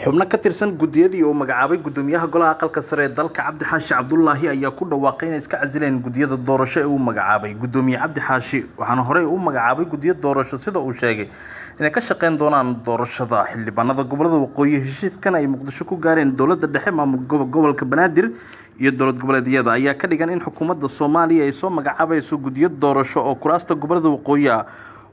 xubno ka tirsan gudiyadii oo magacaabay gudoomiyaha golaha aqalka sare ee dalka Cabdi Xaashi Cabdullaahi ayaa ku dhawaaqay inay iska casileen gudiyada doorasho ee uu magacaabay gudoomiye Cabdi Xaashi waxaana horey u magacaabay gudiyada doorasho sida uu sheegay inay ka shaqeyn doonaan doorashada xildhibaanada gobolada waqooyi heshiiskan ay Muqdisho ku gaareen dowladda dhexe maamul gobolka Banaadir iyo dowlad goboleedyada ayaa ka dhigan in xukuumadda Soomaaliya ay soo magacaabayso gudiyada doorasho oo kuraasta gobolada waqooyi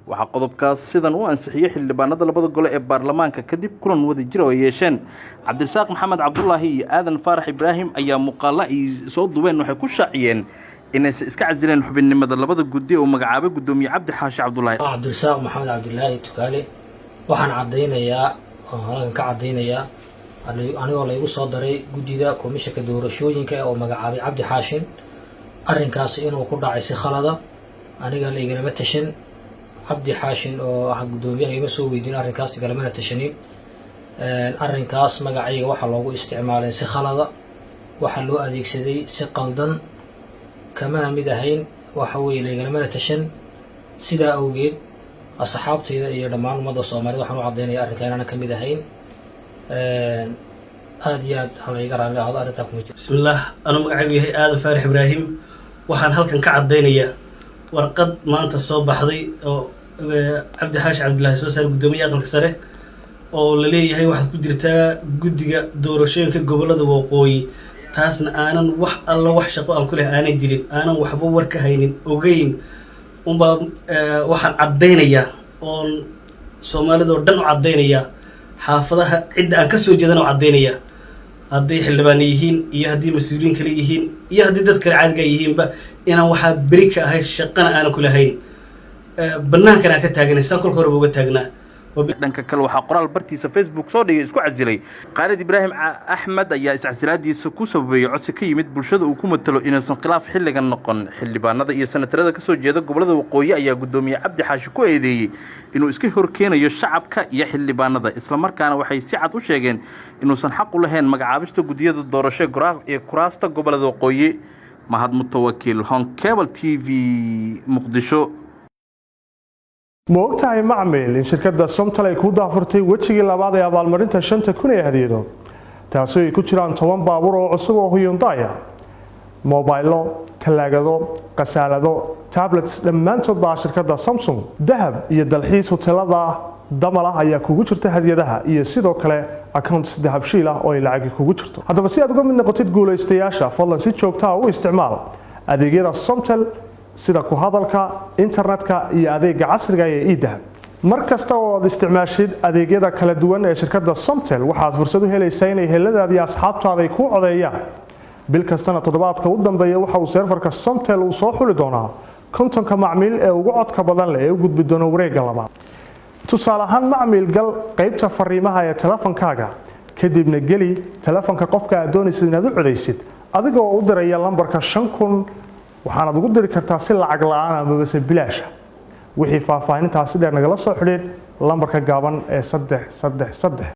waxaa qodobkaas sidan u ansixiyay xildhibaanada labada gole ee baarlamaanka kadib kulan wadajir oo yeesheen Cabdirasaaq Maxamed Cabdullaahi iyo Aadan Faarax Ibraahim ayaa muuqaalo ay soo duubeen waxay ku shaaciyeen inay iska casileen xubinimada labada gudi oo magacaabay gudoomiye Cabdi Xaashi Cabdullaahi. Cabdirasaaq Maxamed Cabdullaahi Tukaale waxaan cadeynayaa anigoo la igu soo daray gudida komishanka doorashooyinka oo magacaabay Cabdi Xaashi arrinkaas inuu ku dhacay si khalada aniga la igama tashan Cabdi Xaashi oo gudoomiyaha ima soo weydiin arrinkaas galamana tashanin arrinkaas magacayga waxa loogu isticmaalay si khalada waxa loo adeegsaday si qaldan kama mid ahayn waxa weey galamana tashan sida awgeed asxaabtayda iyo dhammaan ummadda Soomaaliyeed waxaan u cadeynayaa arrinkan inaan ka mid ahayn aad iyo aad hal iga raali ahado arrinta kuma jiro. Bismillah ana magacaygu yahay Aadan Faarax Ibraahim waxaan halkan ka cadeynayaa warqad maanta soo baxday oo Cabdi Xaashi Cabdullaahi soo saaray gudoomiyaha aqalka sare oo la leeyahay waxa ku jirta gudiga doorashooyinka gobolada waqooyi taasna aanan wax alla wax shaqo aan ku leeyahay aanan jirin aanan waxba war ka haynin ogeyn waxaan cadeynayaa oo Soomaalida oo dhan u cadeynayaa xaafadaha cidda aan ka soo jeedana u cadeynayaa haddii xildhibaan yihiin iyo haddii mas'uuliyiin kale yihiin iyo haddii dad kale caadiga yihiinba inaan waxa bari ka ahay shaqana aan ku lahayn banaankan aan ka taaganaysan kolka hore uga taagnaa. dhanka kale waxaa qoraal bartiisa Facebook soo dhigay isku casilay Khalid Ibraahim Axmed ayaa iscasilaadiisa ku sababeeyay codsi ka yimid bulshada uu ku matalo inaysan khilaaf xilligan noqon xildhibaanada iyo senatarada ka soo jeeda gobolada waqooyi ayaa gudoomiye Cabdi Xaashi ku eedeeyay inuu iska horkeenayo shacabka iyo xildhibaanada isla markaana waxay si cad u sheegeen inuusan xaq u lahayn magacaabista gudiyada doorasho ee kuraasta gobolada waqooyi. Mahad Mutawakkil Hon Cable TV Muqdisho. ma ogtahay macmiil in shirkadda Somtal ay ku daafurtay wejigii labaad ee abaalmarinta 5,000 ee hadiyado taasoo ay ku jiraan 10 baabuur oo cusub oo Hyundai mobaylo talaagado qasaalado tablets dhammaantood baa shirkadda Samsung dahab iyo dalxiis hotelada damala ayaa kugu jirta hadiyadaha iyo sidoo kale accounts dahabshiil ah oo ay lacag kugu jirto. haddaba si aad uga mid noqotid guulaystayaasha fadlan si joogto ah u isticmaal adeegyada Somtal sida ku hadalka internetka iyo adeega casriga ee e-dahab. markasta oo aad isticmaashid adeegyada kala duwan ee shirkadda Somtel waxaad fursad u helaysaa inay heladaada iyo asxaabtaada ay ku codeeyaan bil kastana toddobaadka u dambeeya waxa uu serverka Somtel uu soo xuli doonaa kontonka macmiil ee ugu codka badan leh ee u gudbi doona wareegga labaad. tusaale ahaan macmiil gal qaybta fariimaha ee telefonkaaga kadibna geli telefonka qofka aad doonaysid inaad u codeysid adigoo u diraya lambarka 5000 waxaad ugu diri kartaa si lacag la'aan ama bilaash wixii faahfaahintaasi dheer nagala soo xidhiid lambarka gaaban ee 333